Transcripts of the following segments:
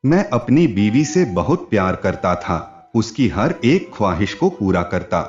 मैं अपनी बीवी से बहुत प्यार करता था, उसकी हर एक ख्वाहिश को पूरा करता।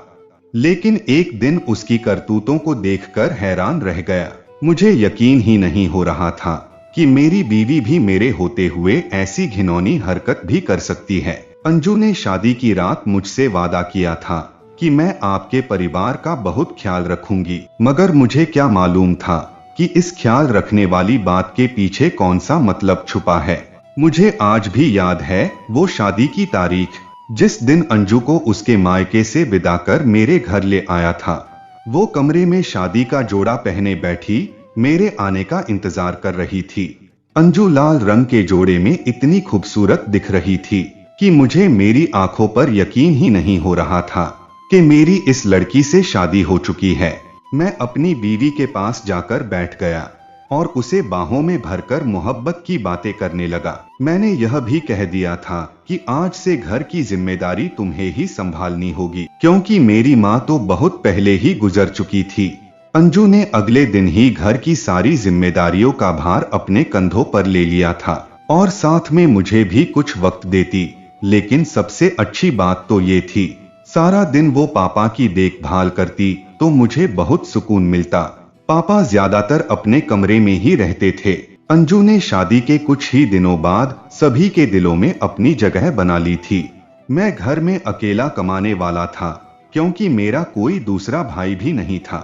लेकिन एक दिन उसकी करतूतों को देखकर हैरान रह गया। मुझे यकीन ही नहीं हो रहा था कि मेरी बीवी भी मेरे होते हुए ऐसी घिनौनी हरकत भी कर सकती है। अंजू ने शादी की रात मुझसे वादा किया था कि मैं आपके परिवार का बहुत ख्याल रखूंगी, मगर मुझे क्या मालूम था कि इस ख्याल रखने वाली बात के पीछे कौन सा मतलब छुपा है। मुझे आज भी याद है वो शादी की तारीख, जिस दिन अंजू को उसके मायके से विदा कर मेरे घर ले आया था। वो कमरे में शादी का जोड़ा पहने बैठी मेरे आने का इंतजार कर रही थी। अंजू लाल रंग के जोड़े में इतनी खूबसूरत दिख रही थी कि मुझे मेरी आंखों पर यकीन ही नहीं हो रहा था कि मेरी इस लड़की से शादी हो चुकी है। मैं अपनी बीवी के पास जाकर बैठ गया और उसे बाहों में भरकर मोहब्बत की बातें करने लगा। मैंने यह भी कह दिया था कि आज से घर की जिम्मेदारी तुम्हें ही संभालनी होगी, क्योंकि मेरी माँ तो बहुत पहले ही गुजर चुकी थी। अंजू ने अगले दिन ही घर की सारी जिम्मेदारियों का भार अपने कंधों पर ले लिया था और साथ में मुझे भी कुछ वक्त देती। लेकिन सबसे अच्छी बात तो ये थी, सारा दिन वो पापा की देखभाल करती तो मुझे बहुत सुकून मिलता। पापा ज्यादातर अपने कमरे में ही रहते थे। अंजू ने शादी के कुछ ही दिनों बाद सभी के दिलों में अपनी जगह बना ली थी। मैं घर में अकेला कमाने वाला था, क्योंकि मेरा कोई दूसरा भाई भी नहीं था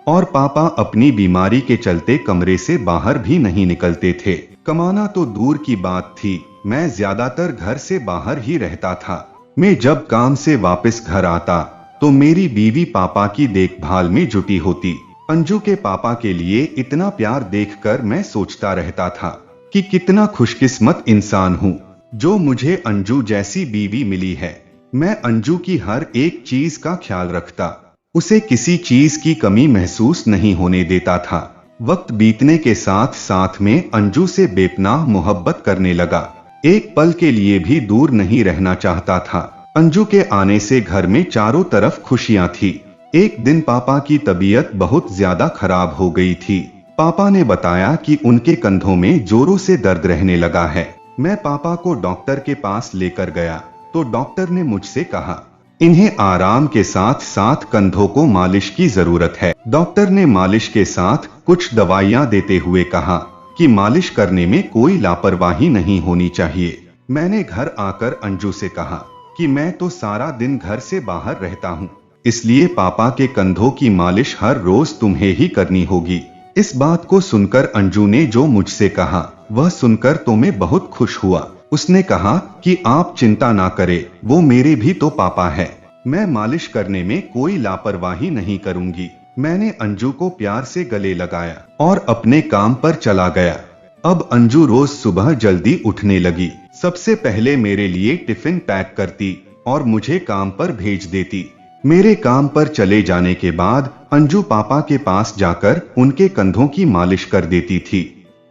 और पापा अपनी बीमारी के चलते कमरे से बाहर भी नहीं निकलते थे। कमाना तो दूर की बात थी, मैं ज्यादातर घर से बाहर ही रहता था। मैं जब काम से वापस घर आता तो मेरी बीवी पापा की देखभाल में जुटी होती। अंजू के पापा के लिए इतना प्यार देखकर मैं सोचता रहता था कि कितना खुशकिस्मत इंसान हूँ जो मुझे अंजू जैसी बीवी मिली है। मैं अंजू की हर एक चीज का ख्याल रखता, उसे किसी चीज की कमी महसूस नहीं होने देता था। वक्त बीतने के साथ साथ में अंजू से बेपनाह मोहब्बत करने लगा। एक पल के लिए भी दूर नहीं रहना चाहता था। अंजू के आने से घर में चारों तरफ खुशियां थी। एक दिन पापा की तबीयत बहुत ज्यादा खराब हो गई थी। पापा ने बताया कि उनके कंधों में जोरों से दर्द रहने लगा है। मैं पापा को डॉक्टर के पास लेकर गया तो डॉक्टर ने मुझसे कहा, इन्हें आराम के साथ साथ कंधों को मालिश की जरूरत है। डॉक्टर ने मालिश के साथ कुछ दवाइयां देते हुए कहा कि मालिश करने में कोई लापरवाही नहीं होनी चाहिए। मैंने घर आकर अंजू से कहा कि मैं तो सारा दिन घर से बाहर रहता हूँ, इसलिए पापा के कंधों की मालिश हर रोज तुम्हें ही करनी होगी। इस बात को सुनकर अंजू ने जो मुझसे कहा वह सुनकर तो मैं बहुत खुश हुआ। उसने कहा कि आप चिंता ना करें, वो मेरे भी तो पापा है, मैं मालिश करने में कोई लापरवाही नहीं करूंगी। मैंने अंजू को प्यार से गले लगाया और अपने काम पर चला गया। अब अंजू रोज सुबह जल्दी उठने लगी। सबसे पहले मेरे लिए टिफिन पैक करती और मुझे काम पर भेज देती। मेरे काम पर चले जाने के बाद अंजू पापा के पास जाकर उनके कंधों की मालिश कर देती थी।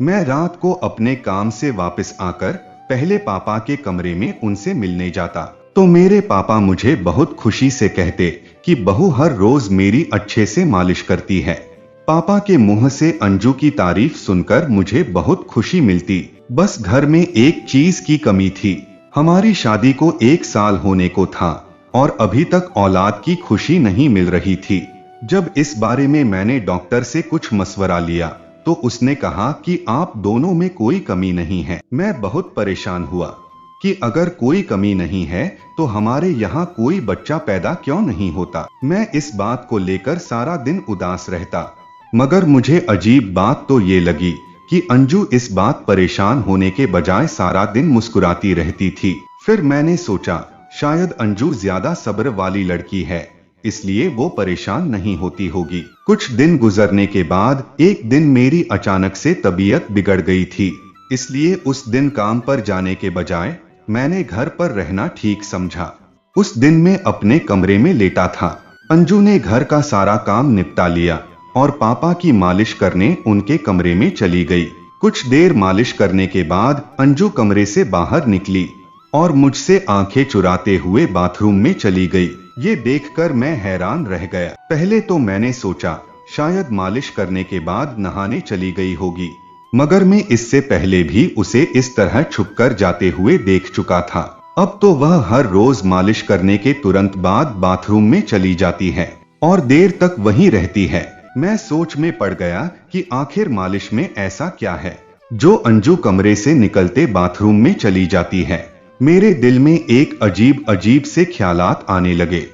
मैं रात को अपने काम से वापस आकर पहले पापा के कमरे में उनसे मिलने जाता तो मेरे पापा मुझे बहुत खुशी से कहते कि बहू हर रोज मेरी अच्छे से मालिश करती है। पापा के मुंह से अंजू की तारीफ सुनकर मुझे बहुत खुशी मिलती। बस घर में एक चीज की कमी थी, हमारी शादी को 1 साल होने को था और अभी तक औलाद की खुशी नहीं मिल रही थी। जब इस बारे में मैंने डॉक्टर से कुछ मशवरा लिया तो उसने कहा कि आप दोनों में कोई कमी नहीं है। मैं बहुत परेशान हुआ कि अगर कोई कमी नहीं है तो हमारे यहाँ कोई बच्चा पैदा क्यों नहीं होता। मैं इस बात को लेकर सारा दिन उदास रहता, मगर मुझे अजीब बात तो ये लगी कि अंजू इस बात परेशान होने के बजाय सारा दिन मुस्कुराती रहती थी। फिर मैंने सोचा शायद अंजू ज्यादा सब्र वाली लड़की है, इसलिए वो परेशान नहीं होती होगी। कुछ दिन गुजरने के बाद एक दिन मेरी अचानक से तबीयत बिगड़ गई थी, इसलिए उस दिन काम पर जाने के बजाय मैंने घर पर रहना ठीक समझा। उस दिन मैं अपने कमरे में लेटा था। अंजू ने घर का सारा काम निपटा लिया और पापा की मालिश करने उनके कमरे में चली गई। कुछ देर मालिश करने के बाद अंजू कमरे से बाहर निकली और मुझसे आंखें चुराते हुए बाथरूम में चली गई। ये देखकर मैं हैरान रह गया। पहले तो मैंने सोचा शायद मालिश करने के बाद नहाने चली गई होगी, मगर मैं इससे पहले भी उसे इस तरह छुपकर जाते हुए देख चुका था। अब तो वह हर रोज मालिश करने के तुरंत बाद बाथरूम में चली जाती है और देर तक वहीं रहती है। मैं सोच में पड़ गया कि आखिर मालिश में ऐसा क्या है जो अंजू कमरे से निकलते बाथरूम में चली जाती है। मेरे दिल में एक अजीब अजीब से ख्यालात आने लगे।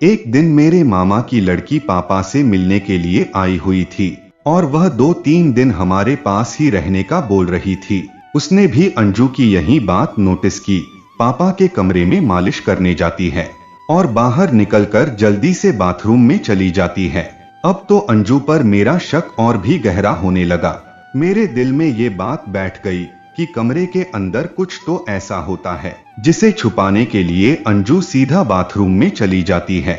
एक दिन मेरे मामा की लड़की पापा से मिलने के लिए आई हुई थी और वह 2-3 दिन हमारे पास ही रहने का बोल रही थी। उसने भी अंजू की यही बात नोटिस की। पापा के कमरे में मालिश करने जाती है और बाहर निकलकर जल्दी से बाथरूम में चली जाती है। अब तो अंजू पर मेरा शक और भी गहरा होने लगा। मेरे दिल में ये बात बैठ गई कि कमरे के अंदर कुछ तो ऐसा होता है जिसे छुपाने के लिए अंजू सीधा बाथरूम में चली जाती है।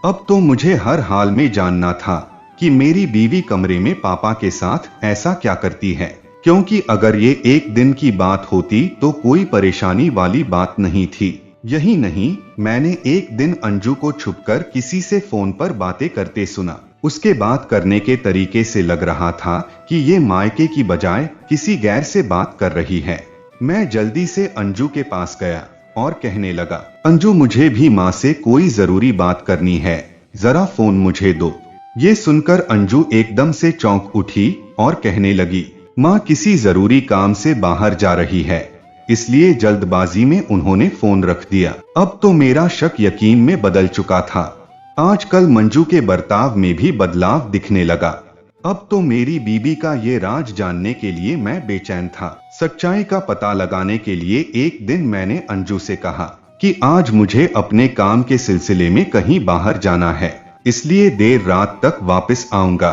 अब तो मुझे हर हाल में जानना था कि मेरी बीवी कमरे में पापा के साथ ऐसा क्या करती है, क्योंकि अगर ये एक दिन की बात होती तो कोई परेशानी वाली बात नहीं थी। यही नहीं, मैंने एक दिन अंजू को छुपकर किसी से फोन पर बातें करते सुना। उसके बात करने के तरीके से लग रहा था कि ये मायके की बजाय किसी गैर से बात कर रही है। मैं जल्दी से अंजू के पास गया और कहने लगा, अंजू मुझे भी माँ से कोई जरूरी बात करनी है, जरा फोन मुझे दो। ये सुनकर अंजू एकदम से चौंक उठी और कहने लगी, माँ किसी जरूरी काम से बाहर जा रही है, इसलिए जल्दबाजी में उन्होंने फोन रख दिया। अब तो मेरा शक यकीन में बदल चुका था। आजकल मंजू के बर्ताव में भी बदलाव दिखने लगा। अब तो मेरी बीबी का ये राज जानने के लिए मैं बेचैन था। सच्चाई का पता लगाने के लिए एक दिन मैंने अंजू से कहा कि आज मुझे अपने काम के सिलसिले में कहीं बाहर जाना है, इसलिए देर रात तक वापस आऊंगा।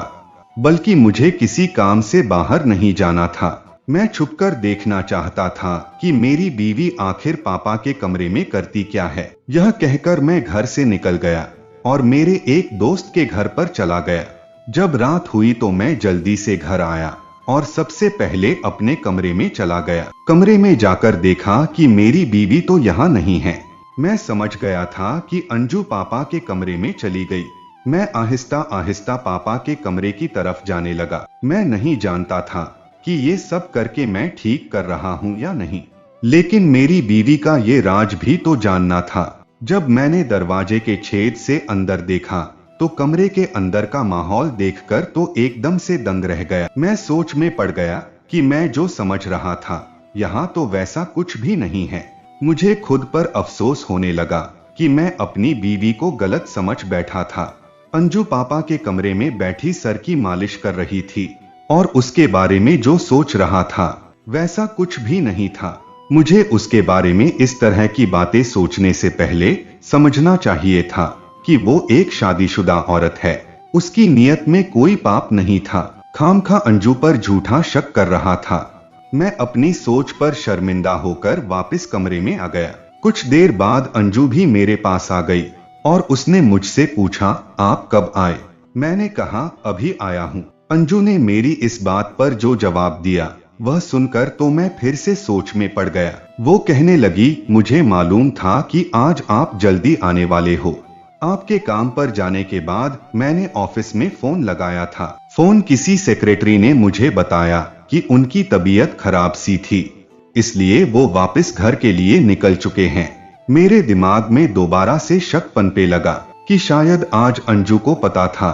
बल्कि मुझे किसी काम से बाहर नहीं जाना था, मैं छुपकर देखना चाहता था कि मेरी बीवी आखिर पापा के कमरे में करती क्या है। यह कहकर मैं घर से निकल गया और मेरे एक दोस्त के घर पर चला गया। जब रात हुई तो मैं जल्दी से घर आया और सबसे पहले अपने कमरे में चला गया। कमरे में जाकर देखा कि मेरी बीवी तो यहाँ नहीं है। मैं समझ गया था कि अंजू पापा के कमरे में चली गई। मैं आहिस्ता आहिस्ता पापा के कमरे की तरफ जाने लगा। मैं नहीं जानता था कि ये सब करके मैं ठीक कर रहा हूँ या नहीं, लेकिन मेरी बीवी का ये राज भी तो जानना था। जब मैंने दरवाजे के छेद से अंदर देखा तो कमरे के अंदर का माहौल देखकर तो एकदम से दंग रह गया। मैं सोच में पड़ गया कि मैं जो समझ रहा था यहाँ तो वैसा कुछ भी नहीं है। मुझे खुद पर अफसोस होने लगा कि मैं अपनी बीवी को गलत समझ बैठा था। अंजू पापा के कमरे में बैठी सर की मालिश कर रही थी और उसके बारे में जो सोच रहा था वैसा कुछ भी नहीं था। मुझे उसके बारे में इस तरह की बातें सोचने से पहले समझना चाहिए था कि वो एक शादीशुदा औरत है। उसकी नीयत में कोई पाप नहीं था। खामखा अंजू पर झूठा शक कर रहा था। मैं अपनी सोच पर शर्मिंदा होकर वापस कमरे में आ गया। कुछ देर बाद अंजू भी मेरे पास आ गई और उसने मुझसे पूछा, आप कब आए? मैंने कहा, अभी आया हूँ। अंजू ने मेरी इस बात पर जो जवाब दिया वह सुनकर तो मैं फिर से सोच में पड़ गया। वो कहने लगी, मुझे मालूम था कि आज आप जल्दी आने वाले हो। आपके काम पर जाने के बाद मैंने ऑफिस में फोन लगाया था। फोन किसी सेक्रेटरी ने मुझे बताया कि उनकी तबीयत खराब सी थी, इसलिए वो वापस घर के लिए निकल चुके हैं। मेरे दिमाग में दोबारा से शक पनपे लगा कि शायद आज अंजू को पता था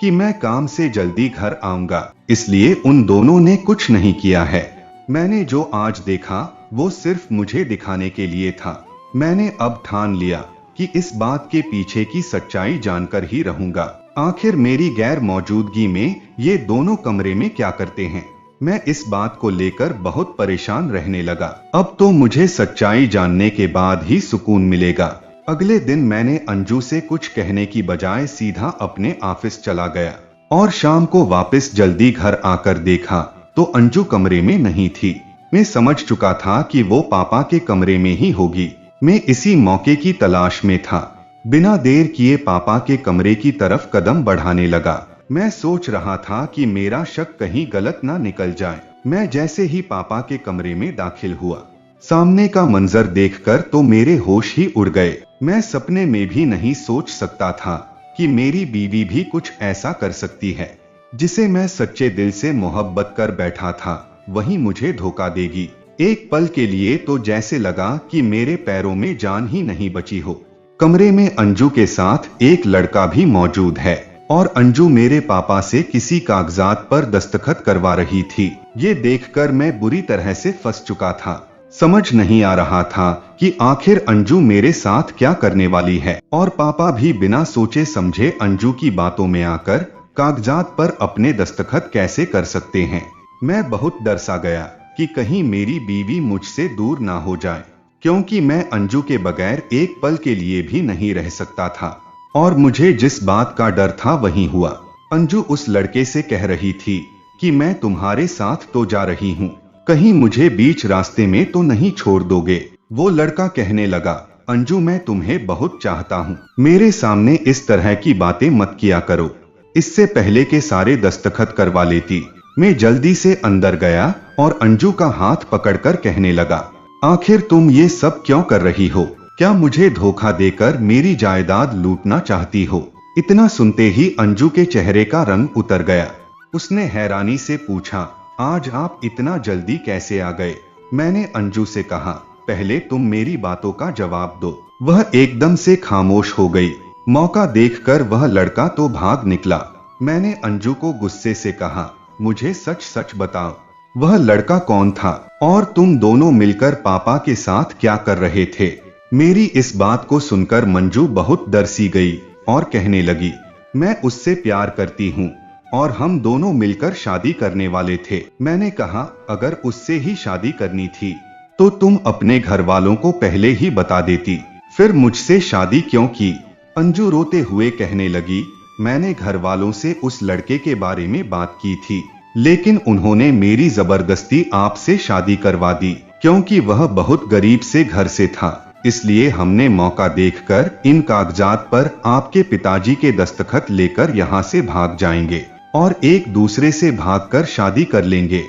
कि मैं काम से जल्दी घर आऊंगा, इसलिए उन दोनों ने कुछ नहीं किया है। मैंने जो आज देखा वो सिर्फ मुझे दिखाने के लिए था। मैंने अब ठान लिया कि इस बात के पीछे की सच्चाई जानकर ही रहूंगा। आखिर मेरी गैर मौजूदगी में ये दोनों कमरे में क्या करते हैं? मैं इस बात को लेकर बहुत परेशान रहने लगा। अब तो मुझे सच्चाई जानने के बाद ही सुकून मिलेगा। अगले दिन मैंने अंजू से कुछ कहने की बजाय सीधा अपने ऑफिस चला गया और शाम को वापस जल्दी घर आकर देखा तो अंजू कमरे में नहीं थी। मैं समझ चुका था कि वो पापा के कमरे में ही होगी। मैं इसी मौके की तलाश में था। बिना देर किए पापा के कमरे की तरफ कदम बढ़ाने लगा। मैं सोच रहा था कि मेरा शक कहीं गलत ना निकल जाए। मैं जैसे ही पापा के कमरे में दाखिल हुआ, सामने का मंजर देखकर तो मेरे होश ही उड़ गए। मैं सपने में भी नहीं सोच सकता था कि मेरी बीवी भी कुछ ऐसा कर सकती है। जिसे मैं सच्चे दिल से मोहब्बत कर बैठा था वही मुझे धोखा देगी। एक पल के लिए तो जैसे लगा कि मेरे पैरों में जान ही नहीं बची हो। कमरे में अंजू के साथ एक लड़का भी मौजूद है और अंजू मेरे पापा से किसी कागजात पर दस्तखत करवा रही थी। ये देखकर मैं बुरी तरह से फंस चुका था। समझ नहीं आ रहा था कि आखिर अंजू मेरे साथ क्या करने वाली है, और पापा भी बिना सोचे समझे अंजू की बातों में आकर कागजात पर अपने दस्तखत कैसे कर सकते हैं। मैं बहुत डर सा गया कि कहीं मेरी बीवी मुझसे दूर ना हो जाए, क्योंकि मैं अंजू के बगैर एक पल के लिए भी नहीं रह सकता था। और मुझे जिस बात का डर था वही हुआ। अंजू उस लड़के से कह रही थी कि मैं तुम्हारे साथ तो जा रही हूँ, कहीं मुझे बीच रास्ते में तो नहीं छोड़ दोगे। वो लड़का कहने लगा, अंजू मैं तुम्हें बहुत चाहता हूँ, मेरे सामने इस तरह की बातें मत किया करो। इससे पहले के सारे दस्तखत करवा लेती। मैं जल्दी से अंदर गया और अंजू का हाथ पकड़कर कहने लगा, आखिर तुम ये सब क्यों कर रही हो? क्या मुझे धोखा देकर मेरी जायदाद लूटना चाहती हो? इतना सुनते ही अंजू के चेहरे का रंग उतर गया। उसने हैरानी से पूछा, आज आप इतना जल्दी कैसे आ गए? मैंने अंजू से कहा, पहले तुम मेरी बातों का जवाब दो। वह एकदम से खामोश हो गई। मौका देखकर वह लड़का तो भाग निकला। मैंने अंजू को गुस्से से कहा, मुझे सच सच बताओ, वह लड़का कौन था और तुम दोनों मिलकर पापा के साथ क्या कर रहे थे? मेरी इस बात को सुनकर मंजू बहुत डर सी गई और कहने लगी, मैं उससे प्यार करती हूँ और हम दोनों मिलकर शादी करने वाले थे। मैंने कहा, अगर उससे ही शादी करनी थी तो तुम अपने घर वालों को पहले ही बता देती, फिर मुझसे शादी क्यों की? अंजू रोते हुए कहने लगी, मैंने घर वालों से उस लड़के के बारे में बात की थी, लेकिन उन्होंने मेरी जबरदस्ती आपसे शादी करवा दी, क्योंकि वह बहुत गरीब से घर से था। इसलिए हमने मौका देखकर इन कागजात पर आपके पिताजी के दस्तखत लेकर यहाँ से भाग जाएंगे और एक दूसरे से भागकर शादी कर लेंगे।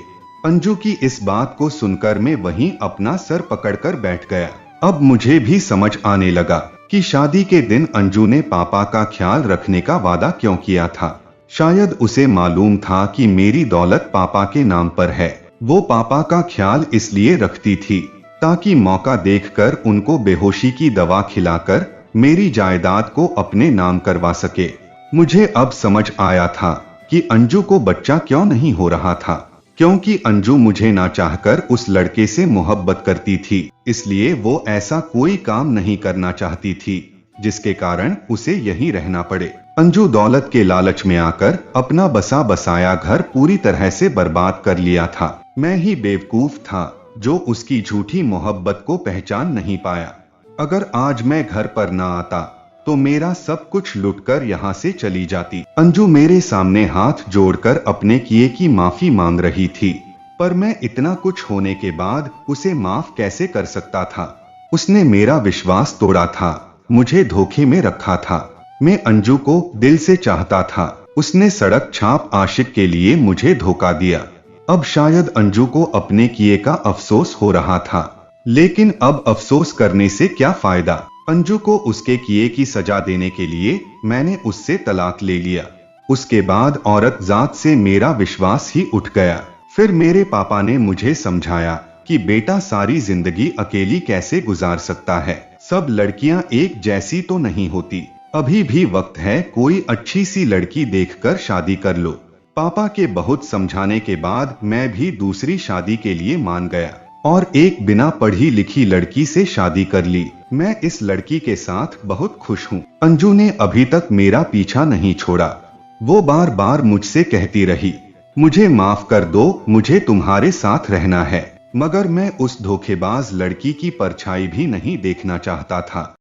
अंजू की इस बात को सुनकर मैं वहीं अपना सर पकड़कर बैठ गया। अब मुझे भी समझ आने लगा कि शादी के दिन अंजू ने पापा का ख्याल रखने का वादा क्यों किया था। शायद उसे मालूम था कि मेरी दौलत पापा के नाम पर है। वो पापा का ख्याल इसलिए रखती थी ताकि मौका देखकर उनको बेहोशी की दवा खिलाकर मेरी जायदाद को अपने नाम करवा सके। मुझे अब समझ आया था कि अंजू को बच्चा क्यों नहीं हो रहा था, क्योंकि अंजू मुझे ना चाहकर उस लड़के से मोहब्बत करती थी। इसलिए वो ऐसा कोई काम नहीं करना चाहती थी जिसके कारण उसे यहीं रहना पड़े। अंजू दौलत के लालच में आकर अपना बसा बसाया घर पूरी तरह से बर्बाद कर लिया था। मैं ही बेवकूफ था जो उसकी झूठी मोहब्बत को पहचान नहीं पाया। अगर आज मैं घर पर ना आता तो मेरा सब कुछ लुटकर यहाँ से चली जाती। अंजू मेरे सामने हाथ जोड़कर अपने किए की माफी मांग रही थी, पर मैं इतना कुछ होने के बाद उसे माफ कैसे कर सकता था? उसने मेरा विश्वास तोड़ा था, मुझे धोखे में रखा था। मैं अंजू को दिल से चाहता था। उसने सड़क छाप आशिक के लिए मुझे धोखा दिया। अब शायद अंजू को अपने किए का अफसोस हो रहा था, लेकिन अब अफसोस करने से क्या फायदा? अंजू को उसके किए की सजा देने के लिए मैंने उससे तलाक ले लिया। उसके बाद औरत जात से मेरा विश्वास ही उठ गया। फिर मेरे पापा ने मुझे समझाया कि बेटा सारी जिंदगी अकेली कैसे गुजार सकता है, सब लड़कियां एक जैसी तो नहीं होती, अभी भी वक्त है, कोई अच्छी सी लड़की देखकर शादी कर लो। पापा के बहुत समझाने के बाद मैं भी दूसरी शादी के लिए मान गया और एक बिना पढ़ी लिखी लड़की से शादी कर ली। मैं इस लड़की के साथ बहुत खुश हूँ। अंजू ने अभी तक मेरा पीछा नहीं छोड़ा। वो बार बार मुझसे कहती रही, मुझे माफ कर दो, मुझे तुम्हारे साथ रहना है, मगर मैं उस धोखेबाज लड़की की परछाई भी नहीं देखना चाहता था।